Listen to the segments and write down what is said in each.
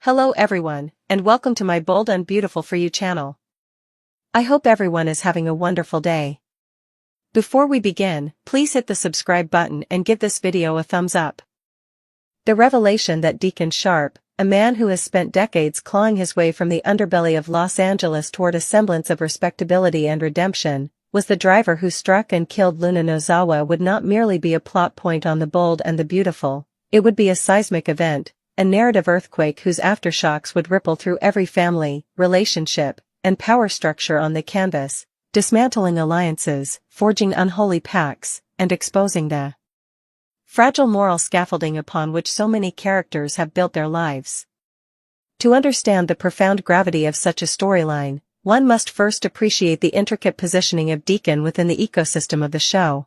Hello everyone, and welcome to my Bold and Beautiful for You channel. I hope everyone is having a wonderful day. Before we begin, please hit the subscribe button and give this video a thumbs up. The revelation that Deacon Sharp, a man who has spent decades clawing his way from the underbelly of Los Angeles toward a semblance of respectability and redemption, was the driver who struck and killed Luna Nozawa would not merely be a plot point on The Bold and the Beautiful, it would be a seismic event, a narrative earthquake whose aftershocks would ripple through every family, relationship, and power structure on the canvas, dismantling alliances, forging unholy pacts, and exposing the fragile moral scaffolding upon which so many characters have built their lives. To understand the profound gravity of such a storyline, one must first appreciate the intricate positioning of Deacon within the ecosystem of the show.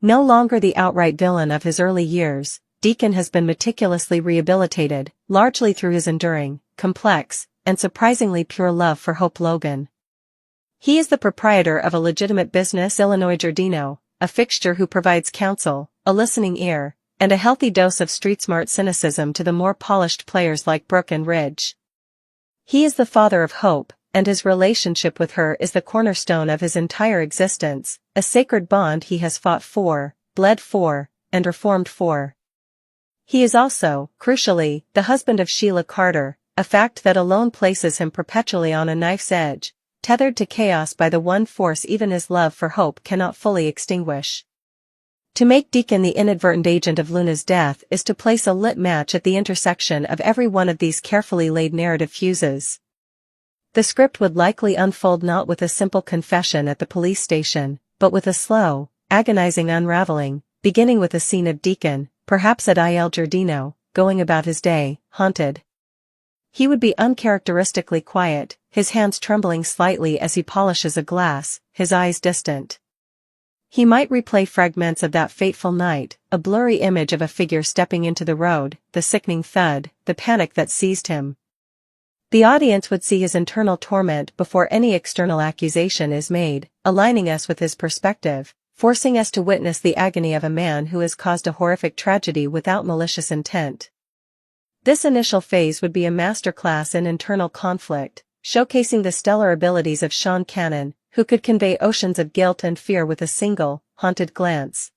No longer the outright villain of his early years, Deacon has been meticulously rehabilitated, largely through his enduring, complex, and surprisingly pure love for Hope Logan. He is the proprietor of a legitimate business, Illinois Giardino, a fixture who provides counsel, a listening ear, and a healthy dose of street-smart cynicism to the more polished players like Brooke and Ridge. He is the father of Hope, and his relationship with her is the cornerstone of his entire existence, a sacred bond he has fought for, bled for, and reformed for. He is also, crucially, the husband of Sheila Carter, a fact that alone places him perpetually on a knife's edge, tethered to chaos by the one force even his love for Hope cannot fully extinguish. To make Deacon the inadvertent agent of Luna's death is to place a lit match at the intersection of every one of these carefully laid narrative fuses. The script would likely unfold not with a simple confession at the police station, but with a slow, agonizing unraveling, beginning with a scene of Deacon, perhaps at Il Giardino, going about his day, haunted. He would be uncharacteristically quiet, his hands trembling slightly as he polishes a glass, his eyes distant. He might replay fragments of that fateful night, a blurry image of a figure stepping into the road, the sickening thud, the panic that seized him. The audience would see his internal torment before any external accusation is made, aligning us with his perspective, forcing us to witness the agony of a man who has caused a horrific tragedy without malicious intent. This initial phase would be a masterclass in internal conflict, showcasing the stellar abilities of Sean Cannon, who could convey oceans of guilt and fear with a single, haunted glance.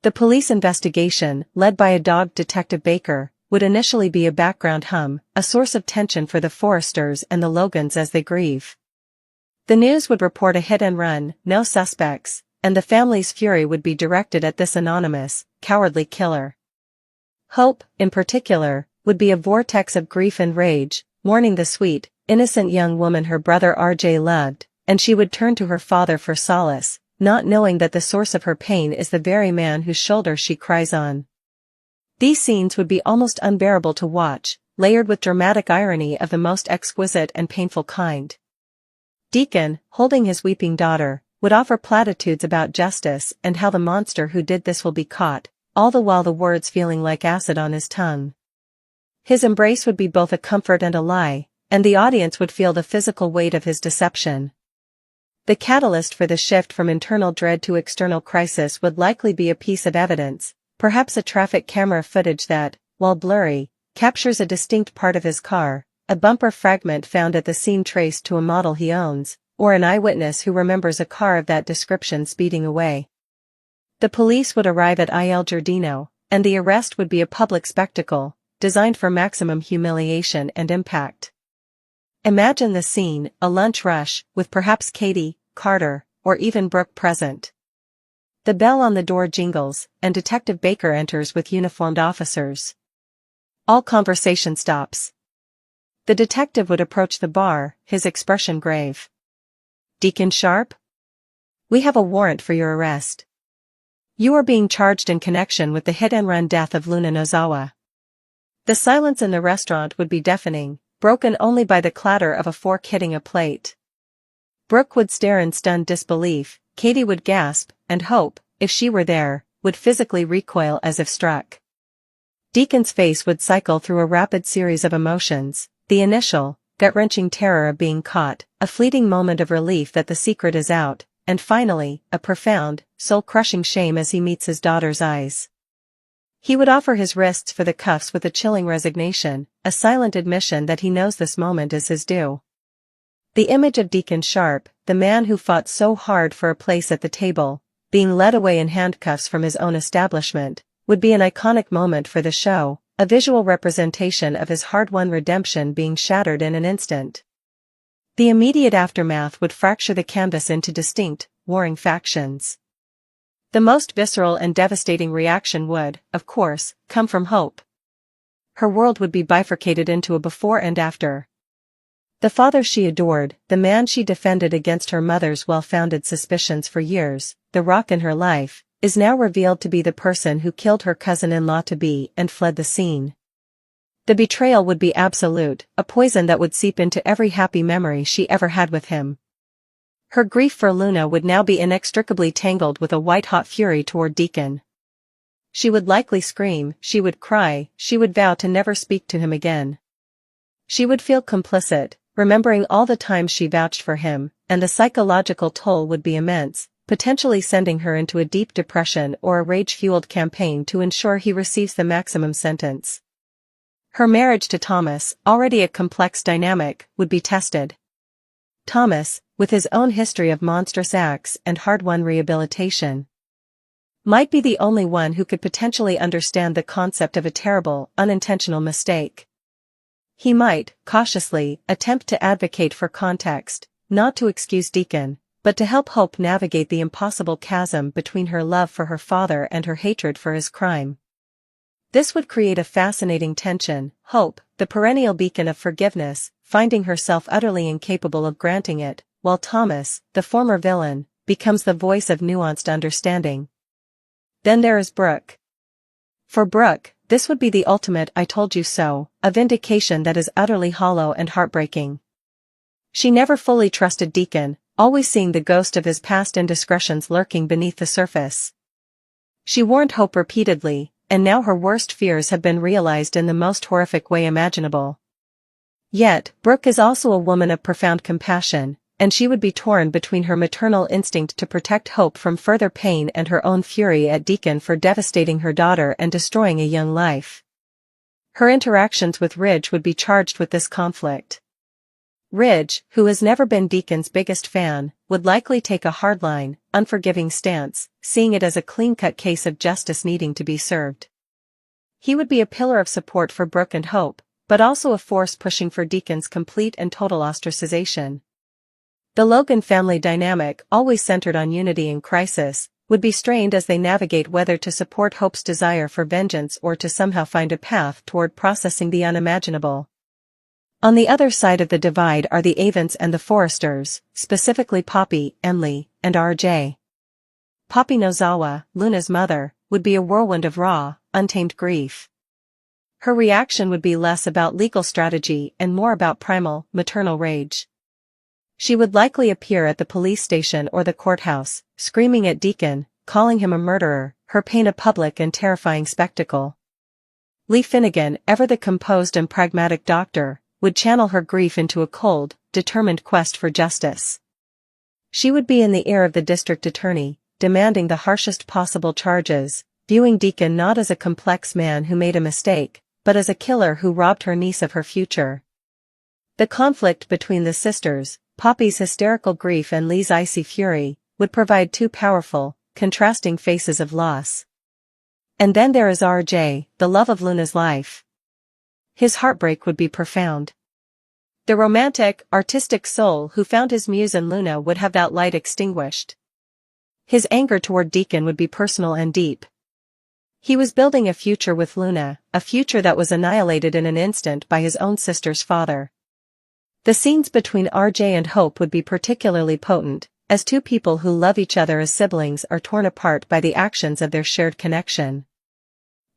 The police investigation, led by a dogged Detective Baker, would initially be a background hum, a source of tension for the Forresters and the Logans as they grieve. The news would report a hit and run, no suspects, and the family's fury would be directed at this anonymous, cowardly killer. Hope, in particular, would be a vortex of grief and rage, mourning the sweet, innocent young woman her brother RJ loved, and she would turn to her father for solace, not knowing that the source of her pain is the very man whose shoulder she cries on. These scenes would be almost unbearable to watch, layered with dramatic irony of the most exquisite and painful kind. Deacon, holding his weeping daughter, would offer platitudes about justice and how the monster who did this will be caught, all the while the words feeling like acid on his tongue. His embrace would be both a comfort and a lie, and the audience would feel the physical weight of his deception. The catalyst for the shift from internal dread to external crisis would likely be a piece of evidence, perhaps a traffic camera footage that, while blurry, captures a distinct part of his car, a bumper fragment found at the scene traced to a model he owns, or an eyewitness who remembers a car of that description speeding away. The police would arrive at Il Giardino, and the arrest would be a public spectacle, designed for maximum humiliation and impact. Imagine the scene, a lunch rush, with perhaps Katie, Carter, or even Brooke present. The bell on the door jingles, and Detective Baker enters with uniformed officers. All conversation stops. The detective would approach the bar, his expression grave. "Deacon Sharp? We have a warrant for your arrest. You are being charged in connection with the hit-and-run death of Luna Nozawa." The silence in the restaurant would be deafening, broken only by the clatter of a fork hitting a plate. Brooke would stare in stunned disbelief, Katie would gasp, and Hope, if she were there, would physically recoil as if struck. Deacon's face would cycle through a rapid series of emotions, the initial, gut-wrenching terror of being caught, a fleeting moment of relief that the secret is out, and finally, a profound, soul-crushing shame as he meets his daughter's eyes. He would offer his wrists for the cuffs with a chilling resignation, a silent admission that he knows this moment is his due. The image of Deacon Sharp, the man who fought so hard for a place at the table, being led away in handcuffs from his own establishment, would be an iconic moment for the show, a visual representation of his hard-won redemption being shattered in an instant. The immediate aftermath would fracture the canvas into distinct, warring factions. The most visceral and devastating reaction would, of course, come from Hope. Her world would be bifurcated into a before and after. The father she adored, the man she defended against her mother's well-founded suspicions for years, the rock in her life, is now revealed to be the person who killed her cousin-in-law-to-be and fled the scene. The betrayal would be absolute, a poison that would seep into every happy memory she ever had with him. Her grief for Luna would now be inextricably tangled with a white-hot fury toward Deacon. She would likely scream, she would cry, she would vow to never speak to him again. She would feel complicit, remembering all the times she vouched for him, and the psychological toll would be immense, potentially sending her into a deep depression or a rage-fueled campaign to ensure he receives the maximum sentence. Her marriage to Thomas, already a complex dynamic, would be tested. Thomas, with his own history of monstrous acts and hard-won rehabilitation, might be the only one who could potentially understand the concept of a terrible, unintentional mistake. He might, cautiously, attempt to advocate for context, not to excuse Deacon, but to help Hope navigate the impossible chasm between her love for her father and her hatred for his crime. This would create a fascinating tension, Hope, the perennial beacon of forgiveness, finding herself utterly incapable of granting it, while Thomas, the former villain, becomes the voice of nuanced understanding. Then there is Brooke. For Brooke, this would be the ultimate "I told you so," a vindication that is utterly hollow and heartbreaking. She never fully trusted Deacon, always seeing the ghost of his past indiscretions lurking beneath the surface. She warned Hope repeatedly, and now her worst fears have been realized in the most horrific way imaginable. Yet, Brooke is also a woman of profound compassion, and she would be torn between her maternal instinct to protect Hope from further pain and her own fury at Deacon for devastating her daughter and destroying a young life. Her interactions with Ridge would be charged with this conflict. Ridge, who has never been Deacon's biggest fan, would likely take a hardline, unforgiving stance, seeing it as a clean-cut case of justice needing to be served. He would be a pillar of support for Brooke and Hope, but also a force pushing for Deacon's complete and total ostracization. The Logan family dynamic, always centered on unity in crisis, would be strained as they navigate whether to support Hope's desire for vengeance or to somehow find a path toward processing the unimaginable. On the other side of the divide are the Avents and the Forresters, specifically Poppy, Emily, and RJ. Poppy Nozawa, Luna's mother, would be a whirlwind of raw, untamed grief. Her reaction would be less about legal strategy and more about primal, maternal rage. She would likely appear at the police station or the courthouse, screaming at Deacon, calling him a murderer, her pain a public and terrifying spectacle. Lee Finnegan, ever the composed and pragmatic doctor, would channel her grief into a cold, determined quest for justice. She would be in the ear of the district attorney, demanding the harshest possible charges, viewing Deacon not as a complex man who made a mistake, but as a killer who robbed her niece of her future. The conflict between the sisters, Poppy's hysterical grief and Lee's icy fury, would provide two powerful, contrasting faces of loss. And then there is RJ, the love of Luna's life. His heartbreak would be profound. The romantic, artistic soul who found his muse in Luna would have that light extinguished. His anger toward Deacon would be personal and deep. He was building a future with Luna, a future that was annihilated in an instant by his own sister's father. The scenes between RJ and Hope would be particularly potent, as two people who love each other as siblings are torn apart by the actions of their shared connection.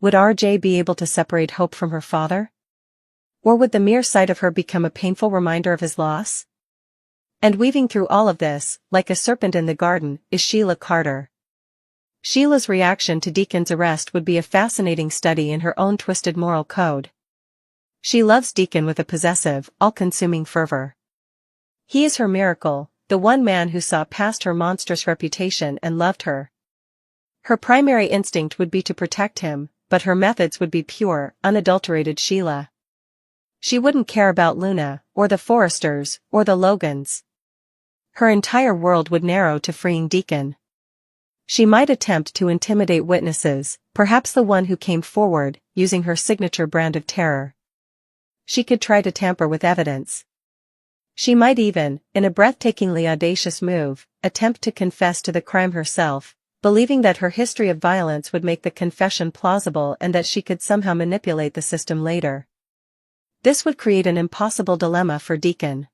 Would RJ be able to separate Hope from her father? Or would the mere sight of her become a painful reminder of his loss? And weaving through all of this, like a serpent in the garden, is Sheila Carter. Sheila's reaction to Deacon's arrest would be a fascinating study in her own twisted moral code. She loves Deacon with a possessive, all-consuming fervor. He is her miracle, the one man who saw past her monstrous reputation and loved her. Her primary instinct would be to protect him, but her methods would be pure, unadulterated Sheila. She wouldn't care about Luna, or the Forresters, or the Logans. Her entire world would narrow to freeing Deacon. She might attempt to intimidate witnesses, perhaps the one who came forward, using her signature brand of terror. She could try to tamper with evidence. She might even, in a breathtakingly audacious move, attempt to confess to the crime herself, believing that her history of violence would make the confession plausible and that she could somehow manipulate the system later. This would create an impossible dilemma for Deacon.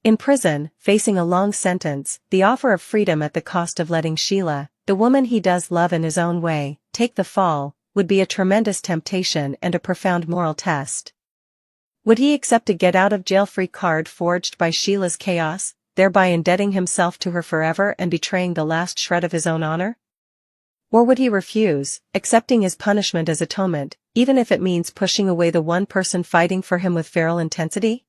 In prison, facing a long sentence, the offer of freedom at the cost of letting Sheila, the woman he does love in his own way, take the fall, would be a tremendous temptation and a profound moral test. Would he accept a get-out-of-jail-free card forged by Sheila's chaos, thereby indebting himself to her forever and betraying the last shred of his own honor? Or would he refuse, accepting his punishment as atonement, even if it means pushing away the one person fighting for him with feral intensity?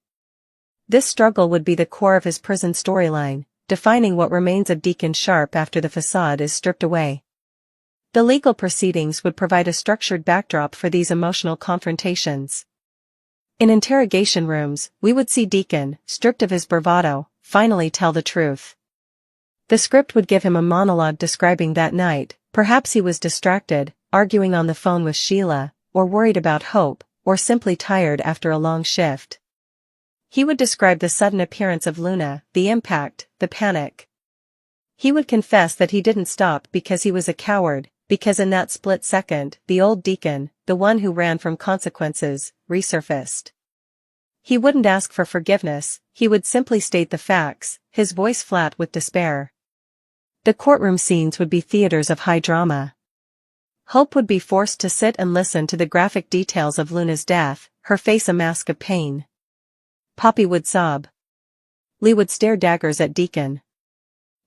This struggle would be the core of his prison storyline, defining what remains of Deacon Sharp after the facade is stripped away. The legal proceedings would provide a structured backdrop for these emotional confrontations. In interrogation rooms, we would see Deacon, stripped of his bravado, finally tell the truth. The script would give him a monologue describing that night. Perhaps he was distracted, arguing on the phone with Sheila, or worried about Hope, or simply tired after a long shift. He would describe the sudden appearance of Luna, the impact, the panic. He would confess that he didn't stop because he was a coward, because in that split second, the old Deacon, the one who ran from consequences, resurfaced. He wouldn't ask for forgiveness, he would simply state the facts, his voice flat with despair. The courtroom scenes would be theaters of high drama. Hope would be forced to sit and listen to the graphic details of Luna's death, her face a mask of pain. Poppy would sob. Lee would stare daggers at Deacon.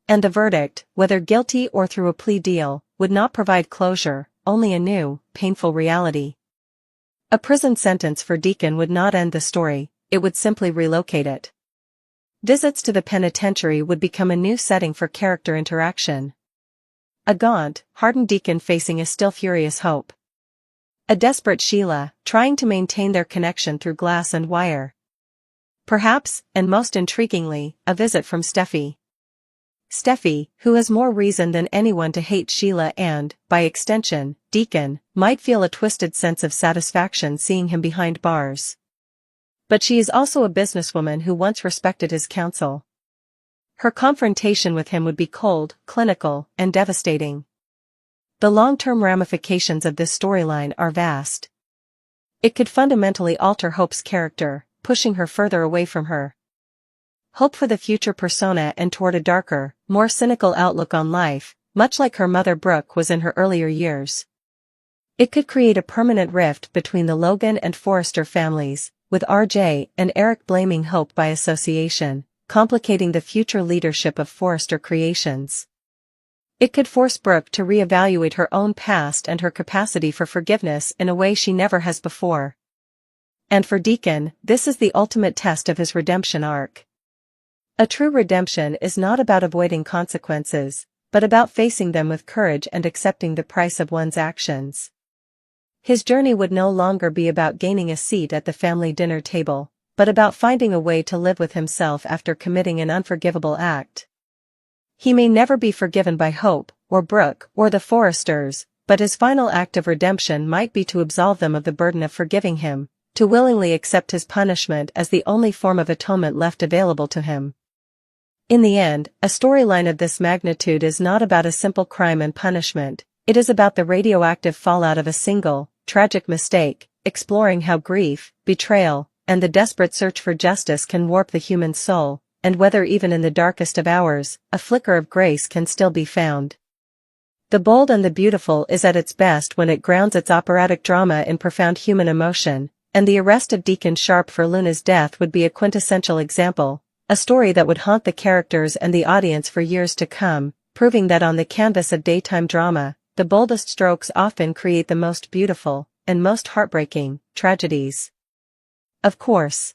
And the verdict, whether guilty or through a plea deal, would not provide closure, only a new, painful reality. A prison sentence for Deacon would not end the story, it would simply relocate it. Visits to the penitentiary would become a new setting for character interaction. A gaunt, hardened Deacon facing a still furious Hope. A desperate Sheila, trying to maintain their connection through glass and wire. Perhaps, and most intriguingly, a visit from Steffi. Steffi, who has more reason than anyone to hate Sheila and, by extension, Deacon, might feel a twisted sense of satisfaction seeing him behind bars. But she is also a businesswoman who once respected his counsel. Her confrontation with him would be cold, clinical, and devastating. The long-term ramifications of this storyline are vast. It could fundamentally alter Hope's character, pushing her further away from her. Hope for the future persona and toward a darker, more cynical outlook on life, much like her mother Brooke was in her earlier years. It could create a permanent rift between the Logan and Forrester families, with RJ and Eric blaming Hope by association, complicating the future leadership of Forrester Creations. It could force Brooke to reevaluate her own past and her capacity for forgiveness in a way she never has before. And for Deacon, this is the ultimate test of his redemption arc. A true redemption is not about avoiding consequences, but about facing them with courage and accepting the price of one's actions. His journey would no longer be about gaining a seat at the family dinner table, but about finding a way to live with himself after committing an unforgivable act. He may never be forgiven by Hope, or Brooke, or the Forresters, but his final act of redemption might be to absolve them of the burden of forgiving him, to willingly accept his punishment as the only form of atonement left available to him. In the end, a storyline of this magnitude is not about a simple crime and punishment, it is about the radioactive fallout of a single, tragic mistake, exploring how grief, betrayal, and the desperate search for justice can warp the human soul, and whether even in the darkest of hours, a flicker of grace can still be found. The Bold and the Beautiful is at its best when it grounds its operatic drama in profound human emotion, and the arrest of Deacon Sharp for Luna's death would be a quintessential example, a story that would haunt the characters and the audience for years to come, proving that on the canvas of daytime drama, the boldest strokes often create the most beautiful, and most heartbreaking, tragedies. Of course.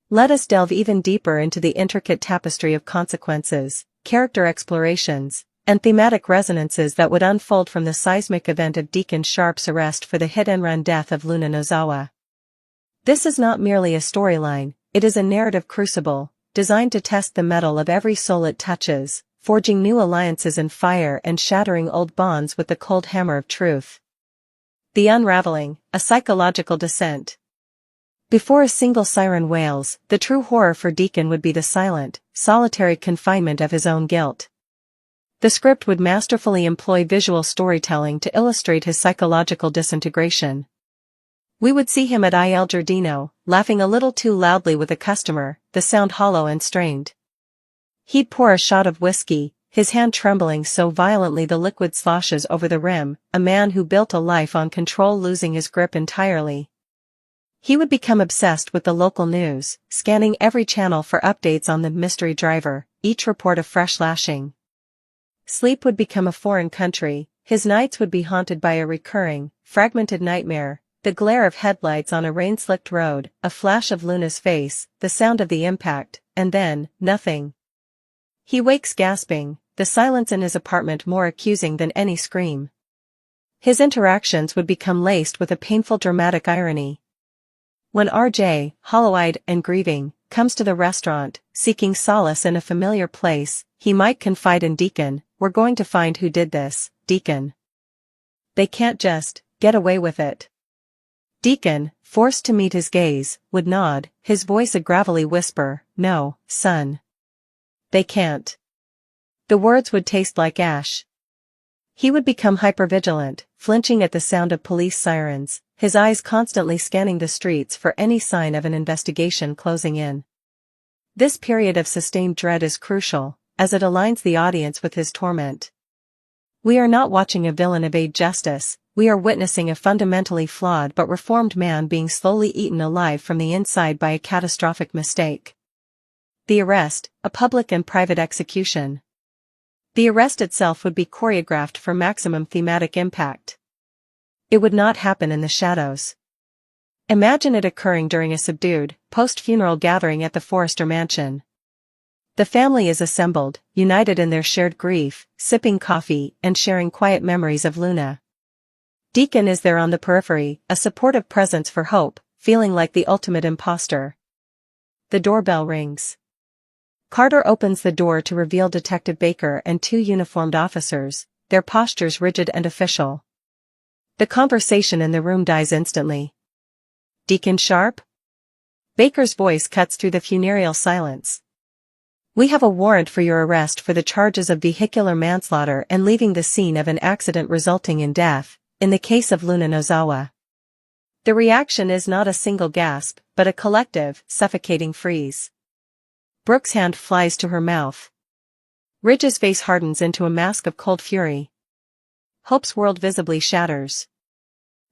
Let us delve even deeper into the intricate tapestry of consequences, character explorations, and thematic resonances that would unfold from the seismic event of Deacon Sharp's arrest for the hit-and-run death of Luna Nozawa. This is not merely a storyline, it is a narrative crucible, designed to test the mettle of every soul it touches, forging new alliances in fire and shattering old bonds with the cold hammer of truth. The Unraveling, a psychological descent. Before a single siren wails, the true horror for Deacon would be the silent, solitary confinement of his own guilt. The script would masterfully employ visual storytelling to illustrate his psychological disintegration. We would see him at Il Giardino, laughing a little too loudly with a customer, the sound hollow and strained. He'd pour a shot of whiskey, his hand trembling so violently the liquid sloshes over the rim, a man who built a life on control losing his grip entirely. He would become obsessed with the local news, scanning every channel for updates on the mystery driver, each report a fresh lashing. Sleep would become a foreign country, his nights would be haunted by a recurring, fragmented nightmare, the glare of headlights on a rain-slicked road, a flash of Luna's face, the sound of the impact, and then, nothing. He wakes gasping, the silence in his apartment more accusing than any scream. His interactions would become laced with a painful dramatic irony. When RJ, hollow-eyed and grieving, comes to the restaurant, seeking solace in a familiar place, he might confide in Deacon, "We're going to find who did this, Deacon. They can't just get away with it." Deacon, forced to meet his gaze, would nod, his voice a gravelly whisper, "No, son. They can't." The words would taste like ash. He would become hypervigilant, flinching at the sound of police sirens, his eyes constantly scanning the streets for any sign of an investigation closing in. This period of sustained dread is crucial, as it aligns the audience with his torment. We are not watching a villain evade justice, we are witnessing a fundamentally flawed but reformed man being slowly eaten alive from the inside by a catastrophic mistake. The arrest, a public and private execution. The arrest itself would be choreographed for maximum thematic impact. It would not happen in the shadows. Imagine it occurring during a subdued, post-funeral gathering at the Forrester mansion. The family is assembled, united in their shared grief, sipping coffee and sharing quiet memories of Luna. Deacon is there on the periphery, a supportive presence for Hope, feeling like the ultimate imposter. The doorbell rings. Carter opens the door to reveal Detective Baker and two uniformed officers, their postures rigid and official. The conversation in the room dies instantly. "Deacon Sharp?" Baker's voice cuts through the funereal silence. "We have a warrant for your arrest for the charges of vehicular manslaughter and leaving the scene of an accident resulting in death, in the case of Luna Nozawa." The reaction is not a single gasp, but a collective, suffocating freeze. Brooke's hand flies to her mouth. Ridge's face hardens into a mask of cold fury. Hope's world visibly shatters.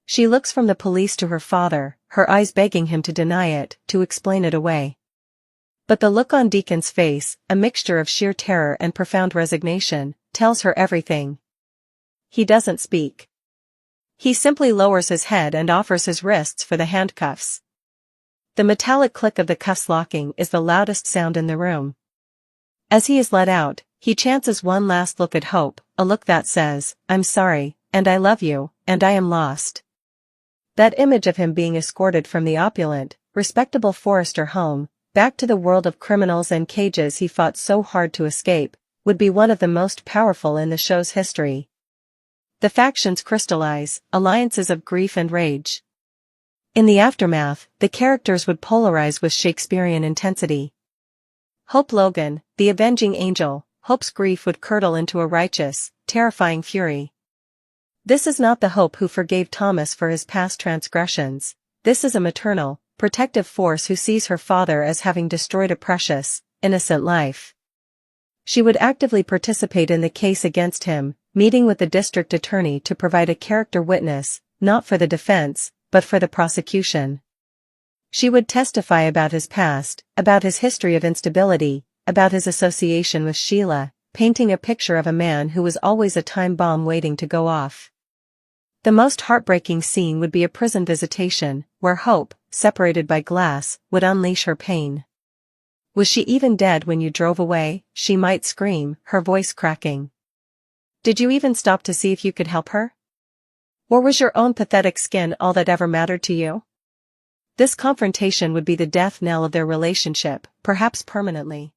She looks from the police to her father, her eyes begging him to deny it, to explain it away. But the look on Deacon's face, a mixture of sheer terror and profound resignation, tells her everything. He doesn't speak. He simply lowers his head and offers his wrists for the handcuffs. The metallic click of the cuffs locking is the loudest sound in the room. As he is let out, he chances one last look at Hope, a look that says, "I'm sorry, and I love you, and I am lost." That image of him being escorted from the opulent, respectable Forrester home, back to the world of criminals and cages he fought so hard to escape, would be one of the most powerful in the show's history. The factions crystallize, alliances of grief and rage. In the aftermath, the characters would polarize with Shakespearean intensity. Hope Logan, the avenging angel, Hope's grief would curdle into a righteous, terrifying fury. This is not the Hope who forgave Thomas for his past transgressions. This is a maternal, protective force who sees her father as having destroyed a precious, innocent life. She would actively participate in the case against him, meeting with the district attorney to provide a character witness, not for the defense, but for the prosecution. She would testify about his past, about his history of instability, about his association with Sheila, painting a picture of a man who was always a time bomb waiting to go off. The most heartbreaking scene would be a prison visitation, where Hope, separated by glass, would unleash her pain. "Was she even dead when you drove away?" she might scream, her voice cracking. Did you even stop to see if you could help her? Or was your own pathetic skin all that ever mattered to you? This confrontation would be the death knell of their relationship, perhaps permanently.